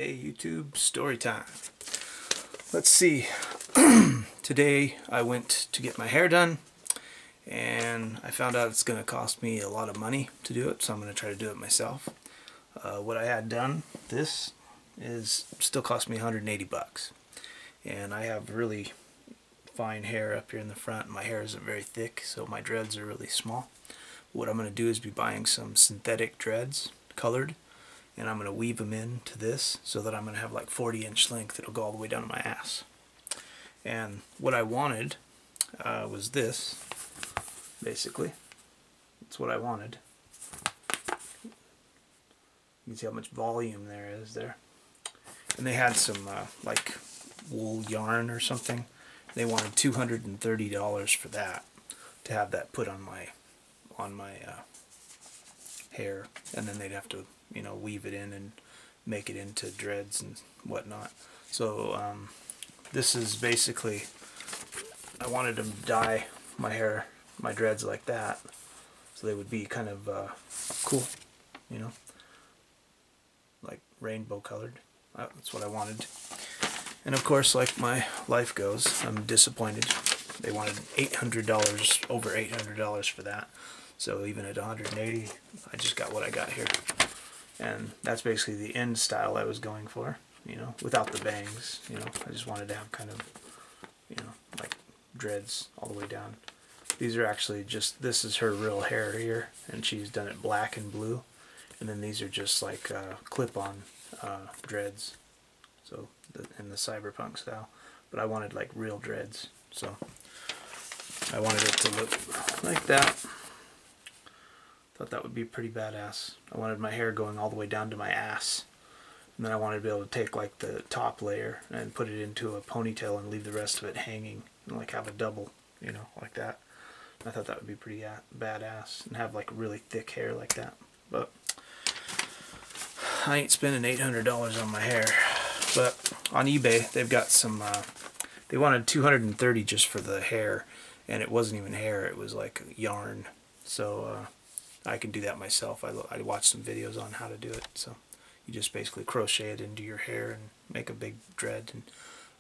Hey YouTube, story time. Let's see. Today I went to get my hair done and I found out it's going to cost me a lot of money to do it, so I'm going to try to do it myself. What I had done, this is still cost me 180 bucks. And I have really fine hair up here in the front. My hair isn't very thick, so my dreads are really small. What I'm going to do is be buying some synthetic dreads, colored, and I'm going to weave them into this so that I'm going to have like 40-inch length. It'll go all the way down to my ass. And what I wanted was this, basically. That's what I wanted. You can see how much volume there is there. And they had some like wool yarn or something. They wanted $230 for that, to have that put on my hair, and then they'd have to, you know, weave it in and make it into dreads and whatnot. So this is basically, I wanted to dye my hair, my dreads like that, so they would be kind of cool, you know, like rainbow colored. That's what I wanted. And of course, like my life goes, I'm disappointed. They wanted $800, over $800 for that. So even at 180, I just got what I got here. And that's basically the end style I was going for, you know, without the bangs, you know. I just wanted to have kind of, you know, like dreads all the way down. These are actually just, this is her real hair here, and she's done it black and blue. And then these are just like clip-on dreads, so in the cyberpunk style. But I wanted like real dreads, so I wanted it to look like that. Thought that would be pretty badass. I wanted my hair going all the way down to my ass, and then I wanted to be able to take like the top layer and put it into a ponytail and leave the rest of it hanging, and like have a double, you know, like that. I thought that would be pretty badass, and have like really thick hair like that. But I ain't spending $800 on my hair. But on eBay they've got some, they wanted $230 just for the hair, and it wasn't even hair, it was like yarn. So I can do that myself. I watched some videos on how to do it. So you just basically crochet it into your hair and make a big dread. And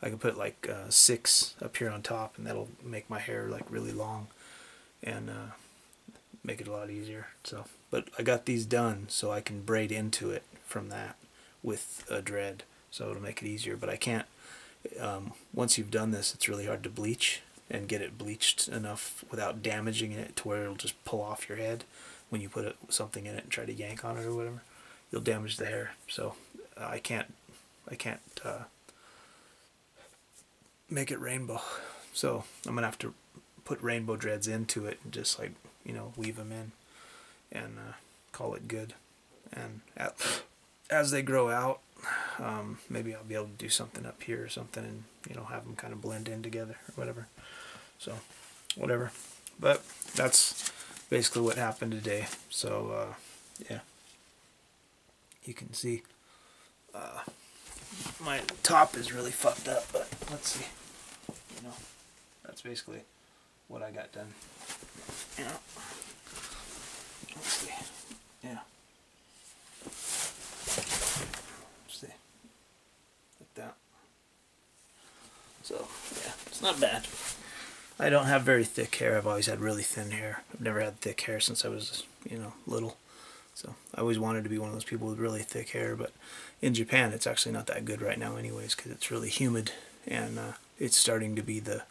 I can put like 6 up here on top, and that'll make my hair like really long and make it a lot easier. So, but I got these done so I can braid into it from that with a dread, so it'll make it easier. But I can't, once you've done this, it's really hard to bleach and get it bleached enough without damaging it to where it'll just pull off your head when you put something in it and try to yank on it or whatever. You'll damage the hair. So I can't make it rainbow. So I'm gonna have to put rainbow dreads into it and just like, you know, weave them in and call it good. And as they grow out, maybe I'll be able to do something up here or something, and, you know, have them kind of blend in together or whatever. So whatever. But that's basically what happened today. So yeah, you can see my top is really fucked up, but let's see, you know, that's basically what I got done. You know, let's see, yeah, let's see, like that. So yeah, it's not bad. I don't have very thick hair. I've always had really thin hair. I've never had thick hair since I was, you know, little. So I always wanted to be one of those people with really thick hair. But in Japan, it's actually not that good right now anyways, because it's really humid. And it's starting to be the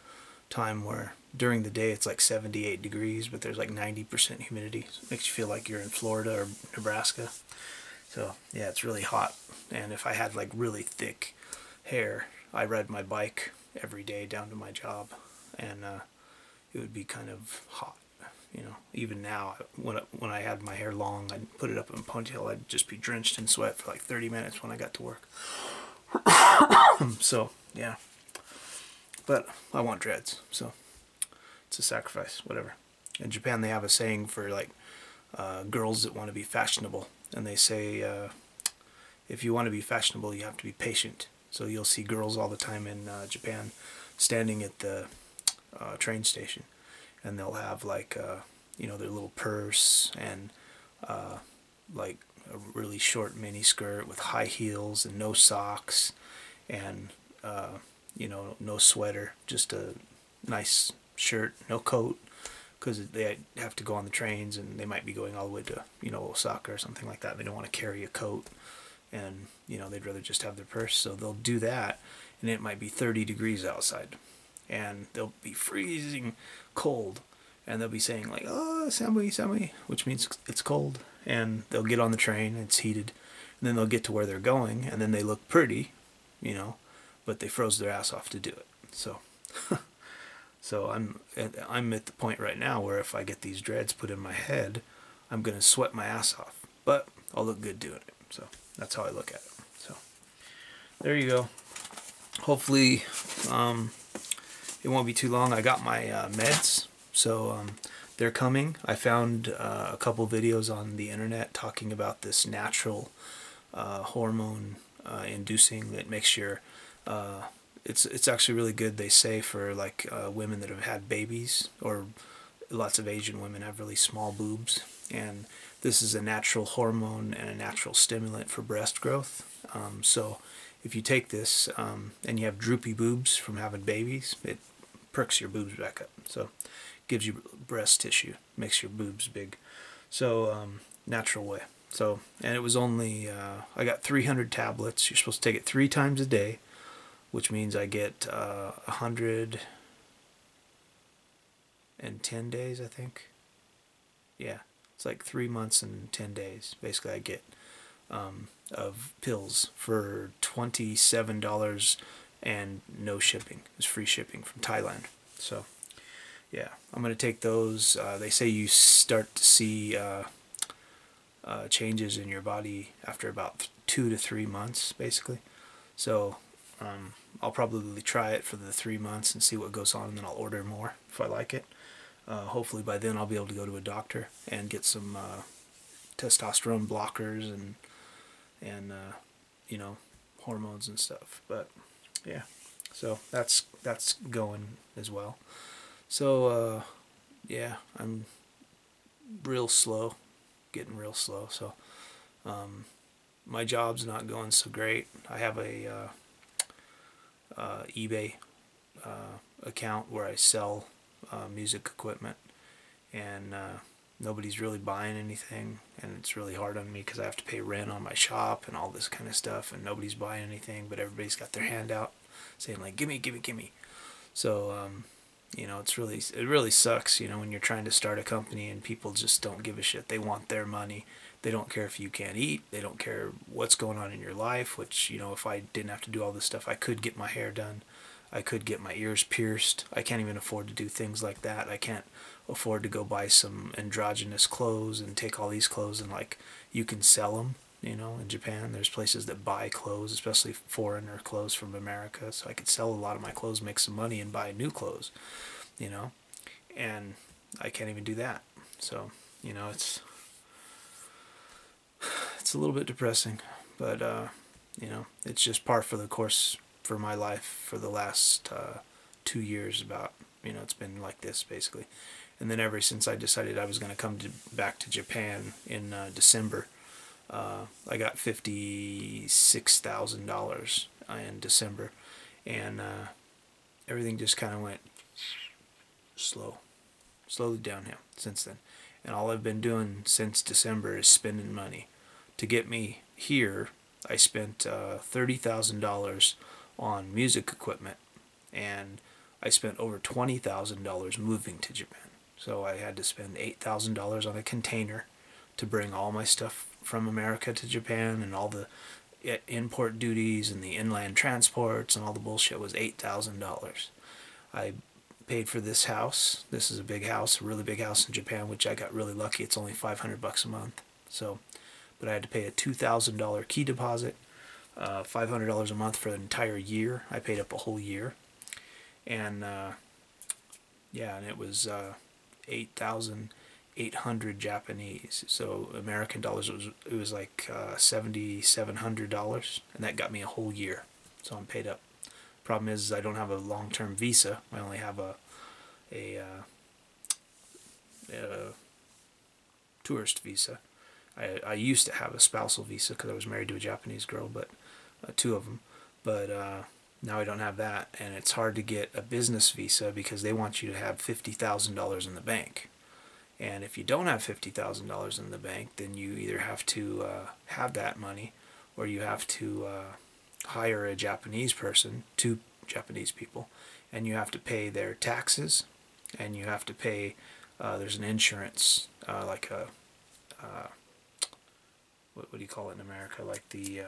time where during the day it's like 78 degrees, but there's like 90% humidity. So it makes you feel like you're in Florida or Nebraska. So yeah, it's really hot. And if I had like really thick hair, I ride my bike every day down to my job, and it would be kind of hot, you know. Even now, when I had my hair long, I'd put it up in a ponytail, I'd just be drenched in sweat for like 30 minutes when I got to work. So yeah, but I want dreads, so it's a sacrifice, whatever. In Japan they have a saying for like girls that want to be fashionable, and they say if you want to be fashionable, you have to be patient. So you'll see girls all the time in Japan standing at the train station, and they'll have like you know, their little purse and like a really short mini skirt with high heels and no socks, and you know, no sweater, just a nice shirt, no coat, because they have to go on the trains and they might be going all the way to, you know, Osaka or something like that. They don't want to carry a coat, and you know, they'd rather just have their purse, so they'll do that, and it might be 30 degrees outside, and they'll be freezing cold, and they'll be saying like, "Oh, Asami," which means it's cold, and they'll get on the train, it's heated, and then they'll get to where they're going, and then they look pretty, you know, but they froze their ass off to do it. So so I'm at the point right now where if I get these dreads put in my head, I'm gonna sweat my ass off, but I'll look good doing it. So that's how I look at it. So there you go. Hopefully it won't be too long. I got my meds, so they're coming. I found a couple videos on the internet talking about this natural hormone inducing that makes your it's actually really good, they say, for like women that have had babies, or lots of Asian women have really small boobs, and this is a natural hormone and a natural stimulant for breast growth. So if you take this and you have droopy boobs from having babies, it perks your boobs back up. So gives you breast tissue, makes your boobs big. So natural way. So, and it was only I got 300 tablets. You're supposed to take it 3 times a day, which means I get 110 days, I think. Yeah, it's like 3 months and 10 days. Basically, I get of pills for $27 and no shipping. It's free shipping from Thailand. So, yeah, I'm going to take those. They say you start to see changes in your body after about 2 to 3 months, basically. So I'll probably try it for the 3 months and see what goes on, and then I'll order more if I like it. Hopefully by then I'll be able to go to a doctor and get some testosterone blockers and you know, hormones and stuff. But yeah, so that's going as well. So yeah, I'm real slow, getting real slow. So my job's not going so great. I have a eBay account where I sell music equipment, and nobody's really buying anything, and it's really hard on me because I have to pay rent on my shop and all this kind of stuff, and nobody's buying anything, but everybody's got their hand out saying like, gimme, gimme, gimme. So you know, it really sucks, you know, when you're trying to start a company and people just don't give a shit. They want their money. They don't care if you can't eat. They don't care what's going on in your life, which, you know, if I didn't have to do all this stuff, I could get my hair done. I could get my ears pierced. I can't even afford to do things like that. I can't afford to go buy some androgynous clothes and take all these clothes and, like, you can sell them, you know, in Japan. There's places that buy clothes, especially foreigner clothes from America. So I could sell a lot of my clothes, make some money, and buy new clothes, you know. And I can't even do that. So, you know, it's a little bit depressing, but you know, it's just par for the course for my life for the last 2 years. About, you know, it's been like this basically. And then ever since I decided I was going to come back to Japan in December, I got $56,000 in December, and everything just kind of went slowly downhill since then. And all I've been doing since December is spending money. To get me here, I spent $30,000 on music equipment, and I spent over $20,000 moving to Japan. So I had to spend $8,000 on a container to bring all my stuff from America to Japan, and all the import duties and the inland transports and all the bullshit was $8,000. I paid for this house. This is a big house, a really big house in Japan, which I got really lucky. It's only $500 a month. So, but I had to pay a $2,000 key deposit, $500 a month for an entire year. I paid up a whole year, and yeah, and it was 8,800 Japanese. So American dollars, it was like $7,700, and that got me a whole year. So I'm paid up. Problem is I don't have a long-term visa. I only have a tourist visa. I used to have a spousal visa because I was married to a Japanese girl, but two of them. But now I don't have that, and it's hard to get a business visa because they want you to have $50,000 in the bank. And if you don't have $50,000 in the bank, then you either have to have that money, or you have to hire a Japanese person, two Japanese people, and you have to pay their taxes, and you have to pay, there's an insurance, like a, what do you call it in America, like the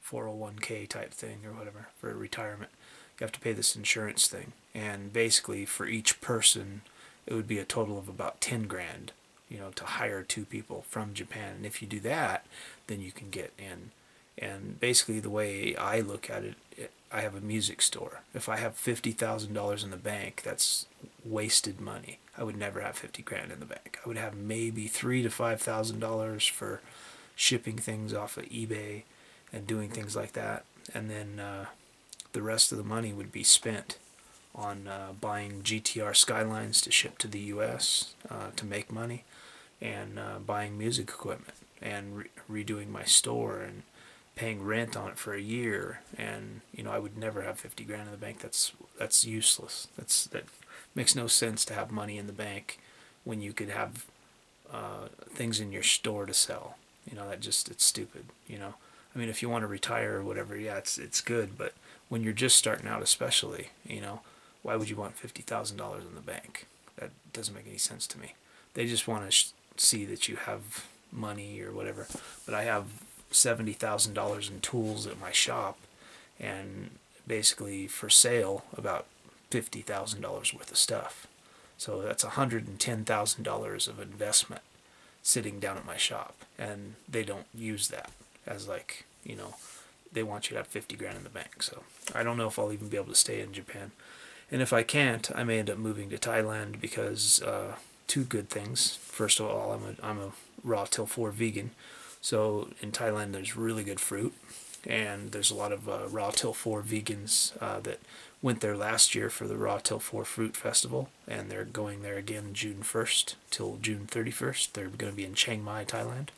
401k type thing or whatever, for retirement. You have to pay this insurance thing, and basically for each person it would be a total of about 10 grand, to hire two people from Japan. And if you do that, then you can get in. And basically the way I look at it, I have a music store. If I have $50,000 in the bank, that's wasted money. I would never have 50 grand in the bank. I would have maybe $3,000 to $5,000 for shipping things off of eBay and doing things like that. And then the rest of the money would be spent on buying GTR Skylines to ship to the US to make money, and buying music equipment, and redoing my store, and paying rent on it for a year. And I would never have 50 grand in the bank. That's useless. That makes no sense to have money in the bank when you could have things in your store to sell. It's stupid. I mean, if you want to retire or whatever, yeah, it's good, but when you're just starting out, especially, why would you want $50,000 in the bank? That doesn't make any sense to me. They just want to see that you have money or whatever. But I have $70,000 in tools at my shop, and basically for sale about $50,000 worth of stuff. So that's $110,000 of investment sitting down at my shop, and they don't use that as like, they want you to have 50 grand in the bank. So I don't know if I'll even be able to stay in Japan. And if I can't, I may end up moving to Thailand because two good things. First of all, I'm a raw till 4 vegan. So in Thailand there's really good fruit, and there's a lot of raw till 4 vegans that went there last year for the raw till 4 fruit festival, and they're going there again June 1st till June 31st. They're going to be in Chiang Mai, Thailand,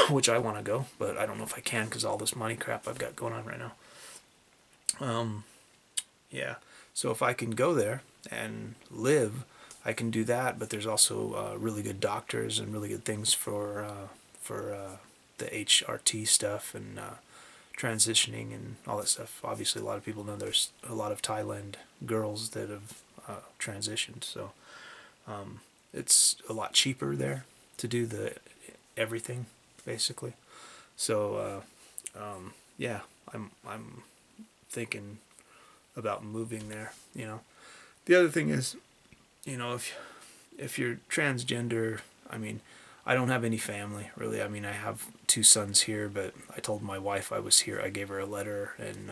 which I want to go, but I don't know if I can because all this money crap I've got going on right now. Yeah, so if I can go there and live, I can do that, but there's also really good doctors and really good things for the HRT stuff and transitioning and all that stuff. Obviously, a lot of people know there's a lot of Thailand girls that have transitioned, so it's a lot cheaper there to do everything, basically. So yeah, I'm thinking about moving there. The other thing is, if you're transgender, I mean, I don't have any family, really. I mean, I have 2 sons here, but I told my wife I was here. I gave her a letter and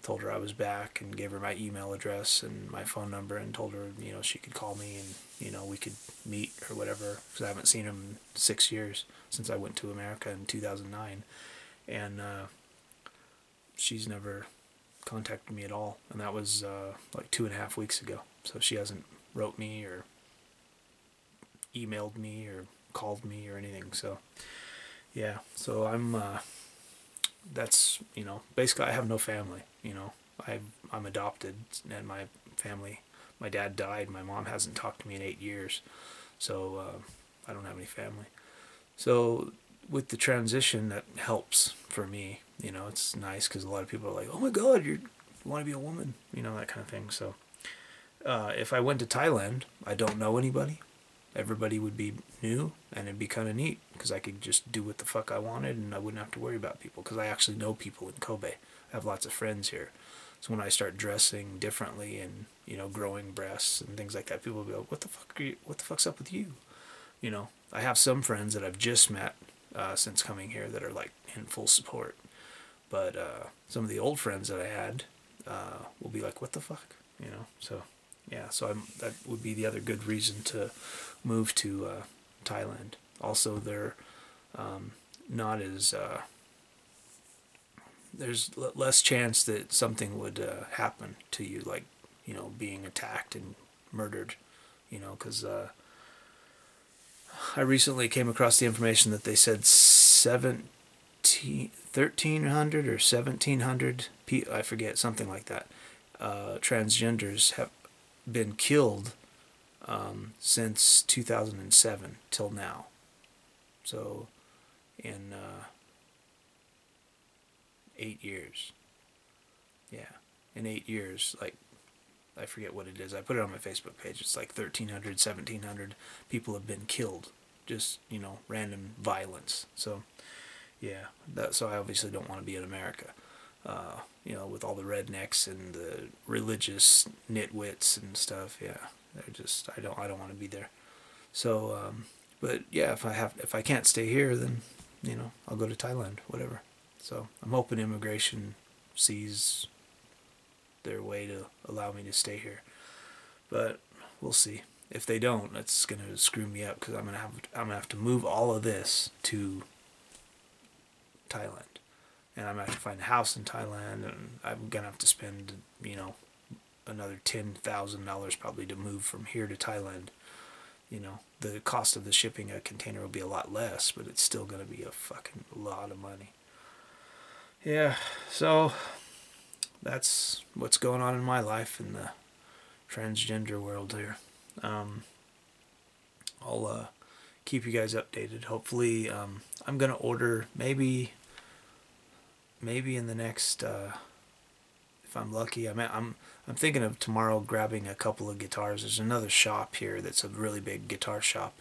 told her I was back, and gave her my email address and my phone number, and told her, she could call me, and, we could meet or whatever, because I haven't seen him in 6 years since I went to America in 2009. And she's never contacted me at all, and that was like 2.5 weeks ago. So she hasn't wrote me or emailed me or called me or anything. So yeah, so I'm that's, basically I have no family. I'm adopted, and my family, my dad died, my mom hasn't talked to me in 8 years, so I don't have any family. So with the transition, that helps for me. It's nice because a lot of people are like, oh my god, you want to be a woman, that kind of thing. So if I went to Thailand, I don't know anybody. Everybody would be new, and it'd be kind of neat because I could just do what the fuck I wanted, and I wouldn't have to worry about people because I actually know people in Kobe. I have lots of friends here. So when I start dressing differently and, growing breasts and things like that, people will be like, what the fuck's up with you? I have some friends that I've just met since coming here that are like in full support. But some of the old friends that I had will be like, what the fuck? So yeah, so that would be the other good reason to move to Thailand. Also, they're not as there's less chance that something would happen to you, like being attacked and murdered, because I recently came across the information that they said 1,300 or 1,700, I forget, something like that, transgenders have been killed since 2007 till now. So in 8 years. Yeah, in 8 years, like, I forget what it is. I put it on my Facebook page. It's like 1,300, 1,700 people have been killed. Just, you know, random violence. So, yeah, so I obviously don't want to be in America. You know, with all the rednecks and the religious nitwits and stuff. Yeah, they're just, I don't want to be there. So, but yeah, if I can't stay here, then, you know, I'll go to Thailand, whatever. So I'm hoping immigration sees their way to allow me to stay here, but we'll see. If they don't, it's gonna screw me up because I'm gonna have to move all of this to Thailand, and I'm gonna have to find a house in Thailand, and I'm gonna have to spend, you know, another $10,000 probably to move from here to Thailand. You know, the cost of the shipping a container will be a lot less, but it's still gonna be a fucking lot of money. Yeah, so that's what's going on in my life in the transgender world here. I'll keep you guys updated. Hopefully, I'm gonna order maybe in the next, if I'm lucky. I'm thinking of tomorrow grabbing a couple of guitars. There's another shop here that's a really big guitar shop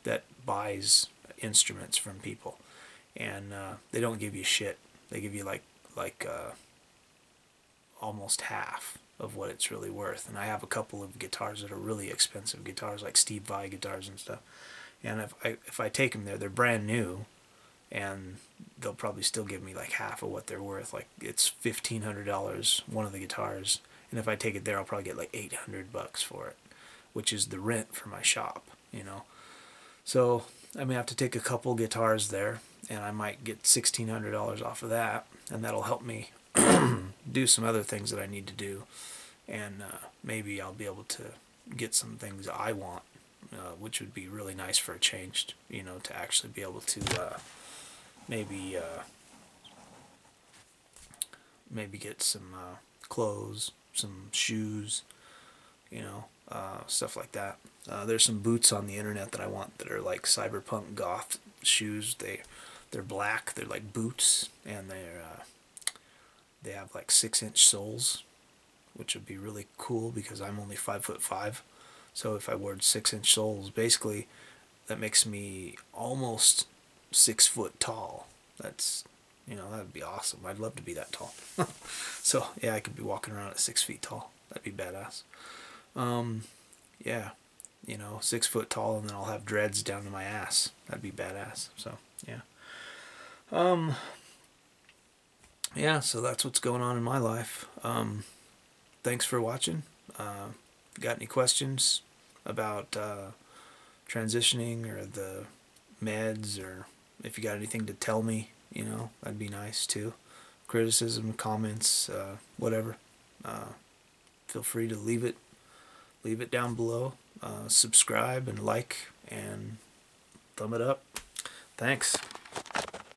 that buys instruments from people, and they don't give you shit. They give you like almost half of what it's really worth. And I have a couple of guitars that are really expensive guitars, like Steve Vai guitars and stuff. And if I take them there, they're brand new, and they'll probably still give me like half of what they're worth. Like, it's $1,500 one of the guitars, and if I take it there, I'll probably get like $800 for it, which is the rent for my shop, you know. So I may have to take a couple guitars there, and I might get $1,600 off of that, and that'll help me do some other things that I need to do, and maybe I'll be able to get some things I want, which would be really nice for a change, you know, to actually be able to maybe get some clothes, some shoes, you know, stuff like that. There's some boots on the internet that I want that are like cyberpunk goth shoes. They're black. They're like boots, and they have like 6-inch soles, which would be really cool because I'm only 5'5". So if I wore 6-inch soles, basically that makes me almost 6 foot tall. That's, you know, that'd be awesome. I'd love to be that tall. So yeah, I could be walking around at 6 feet tall. That'd be badass. Yeah, you know, 6 foot tall, and then I'll have dreads down to my ass. That'd be badass. So yeah. Yeah, so that's what's going on in my life. Thanks for watching. Got any questions about transitioning or the meds, or if you got anything to tell me, you know, that'd be nice too. Criticism, comments, whatever. Feel free to leave it down below. Subscribe and like and thumb it up. Thanks.